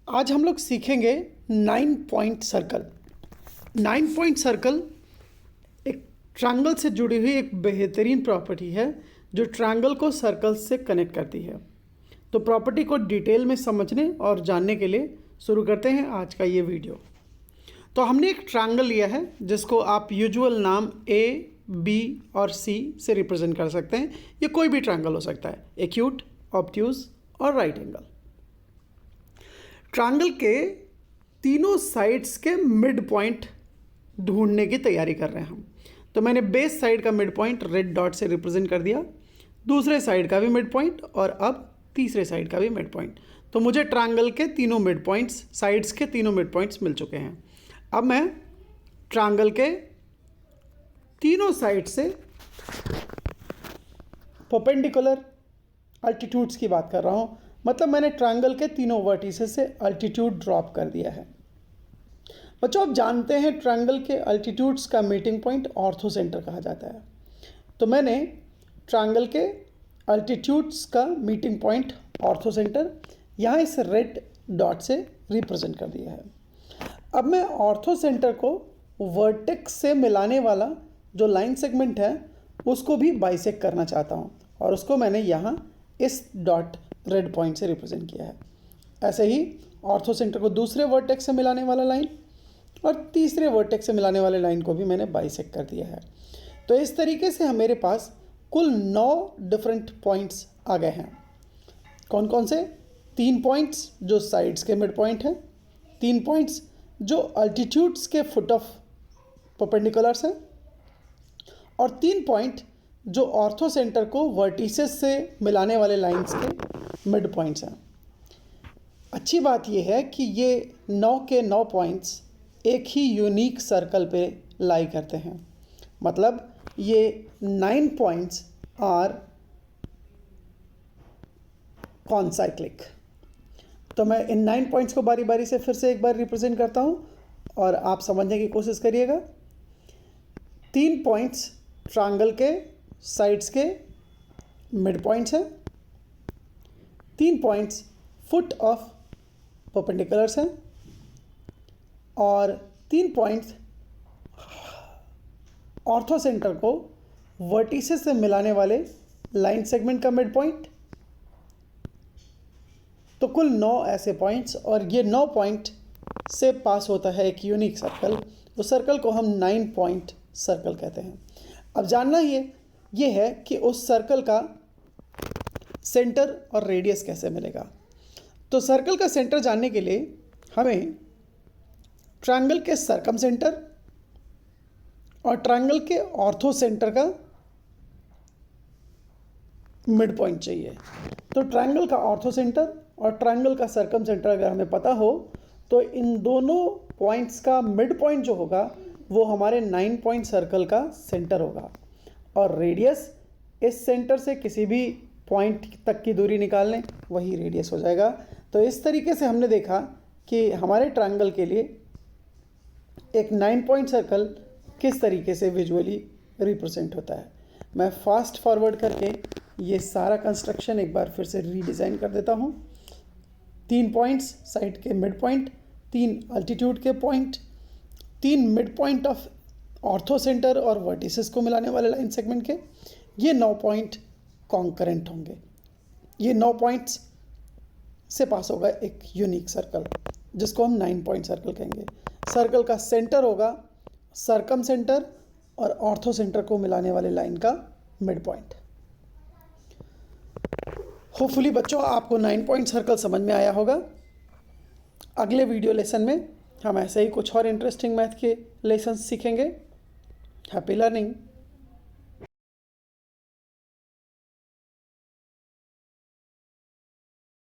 आज हम लोग सीखेंगे 9 पॉइंट सर्कल। 9 पॉइंट सर्कल एक ट्रायंगल से जुड़ी हुई एक बेहतरीन प्रॉपर्टी है जो ट्रायंगल को सर्कल से कनेक्ट करती है। तो प्रॉपर्टी को डिटेल में समझने और जानने के लिए शुरू करते हैं आज का ये वीडियो। तो हमने एक ट्रायंगल लिया है जिसको आप यूजुअल नाम ए, बी और सी से रिप्रेजेंट कर सकते हैं। ये कोई भी ट्रायंगल हो सकता है, एक्यूट, ऑब्ट्यूज और राइट एंगल। ट्रायंगल के तीनों साइड्स के मिड पॉइंट ढूंढने की तैयारी कर रहे हैं हम। तो मैंने बेस साइड का मिड पॉइंट रेड डॉट से रिप्रेजेंट कर दिया, दूसरे साइड का भी मिड पॉइंट और अब तीसरे साइड का भी मिड पॉइंट। तो मुझे ट्रायंगल के तीनों मिड पॉइंट्स, साइड्स के तीनों मिड पॉइंट्स मिल चुके हैं। अब मैं ट्रायंगल के तीनों साइड से परपेंडिकुलर अल्टीट्यूड्स की बात कर रहा हूँ। मतलब मैंने ट्रायंगल के तीनों वर्टिसेस से अल्टीट्यूड ड्रॉप कर दिया है। बच्चों, आप जानते हैं ट्रायंगल के अल्टीट्यूड्स का मीटिंग पॉइंट ऑर्थो सेंटर कहा जाता है। तो मैंने ट्रायंगल के अल्टीट्यूड्स का मीटिंग पॉइंट ऑर्थो सेंटर यहाँ इस रेड डॉट से रिप्रेजेंट कर दिया है। अब मैं ऑर्थो सेंटर को वर्टेक्स से मिलाने वाला जो लाइन सेगमेंट है उसको भी बाइसेक्ट करना चाहता हूँ और उसको मैंने यहाँ इस डॉट रेड पॉइंट से रिप्रेजेंट किया है। ऐसे ही ऑर्थो सेंटर को दूसरे वर्टेक्स से मिलाने वाला लाइन और तीसरे वर्टेक्स से मिलाने वाले लाइन को भी मैंने बाइसेक्ट कर दिया है। तो इस तरीके से मेरे पास कुल 9 डिफरेंट पॉइंट्स आ गए हैं। कौन कौन से? 3 पॉइंट्स जो साइड्स के मिड पॉइंट हैं, 3 पॉइंट्स जो अल्टीट्यूड्स के फुट ऑफ परपेंडिकुलर्स हैं और 3 पॉइंट जो ऑर्थो सेंटर को वर्टिसेस से मिलाने वाले लाइंस के मिड पॉइंट्स हैं। अच्छी बात यह है कि ये 9 के 9 पॉइंट्स एक ही यूनिक सर्कल पे लाई करते हैं। मतलब ये 9 पॉइंट्स आर कॉन्साइक्लिक। तो मैं इन 9 पॉइंट्स को बारी बारी से फिर से एक बार रिप्रेजेंट करता हूँ और आप समझने की कोशिश करिएगा। 3 पॉइंट्स ट्रायंगल के साइड्स के मिड पॉइंट्स हैं, 3 पॉइंट्स फुट ऑफ परपेंडिकुलर्स हैं और 3 पॉइंट्स ऑर्थो सेंटर को वर्टिसेस से मिलाने वाले लाइन सेगमेंट का मिड पॉइंट। तो कुल 9 ऐसे पॉइंट्स और ये 9 पॉइंट से पास होता है एक यूनिक सर्कल। उस सर्कल को हम 9 पॉइंट सर्कल कहते हैं। अब जानना ये है कि उस सर्कल का सेंटर और रेडियस कैसे मिलेगा। तो सर्कल का सेंटर जानने के लिए हमें ट्रायंगल के सर्कम सेंटर और ट्रायंगल के ऑर्थो सेंटर का मिड पॉइंट चाहिए। तो ट्रायंगल का ऑर्थो सेंटर और ट्रायंगल का सर्कम सेंटर अगर हमें पता हो तो इन दोनों पॉइंट्स का मिड पॉइंट जो होगा वो हमारे 9 पॉइंट सर्कल का सेंटर होगा और रेडियस इस सेंटर से किसी भी पॉइंट तक की दूरी निकाल लें, वही रेडियस हो जाएगा। तो इस तरीके से हमने देखा कि हमारे ट्रायंगल के लिए एक 9 पॉइंट सर्कल किस तरीके से विजुअली रिप्रेजेंट होता है। मैं फास्ट फॉरवर्ड करके ये सारा कंस्ट्रक्शन एक बार फिर से रीडिज़ाइन कर देता हूँ। 3 पॉइंट्स साइड के मिड पॉइंट, 3 अल्टीट्यूड के point, 3 mid point of ortho centre और वर्टिसेस को मिलाने वाले लाइन सेगमेंट के, ये 9 पॉइंट कॉन्करेंट होंगे। ये 9 पॉइंट्स से पास होगा एक यूनिक सर्कल जिसको हम 9 पॉइंट सर्कल कहेंगे। सर्कल का सेंटर होगा सर्कम सेंटर और ऑर्थो सेंटर को मिलाने वाले लाइन का मिड पॉइंट। होपफुली बच्चों आपको 9 पॉइंट सर्कल समझ में आया होगा। अगले वीडियो लेसन में हम ऐसे ही कुछ और इंटरेस्टिंग मैथ के लेसन सीखेंगे। Happy learning.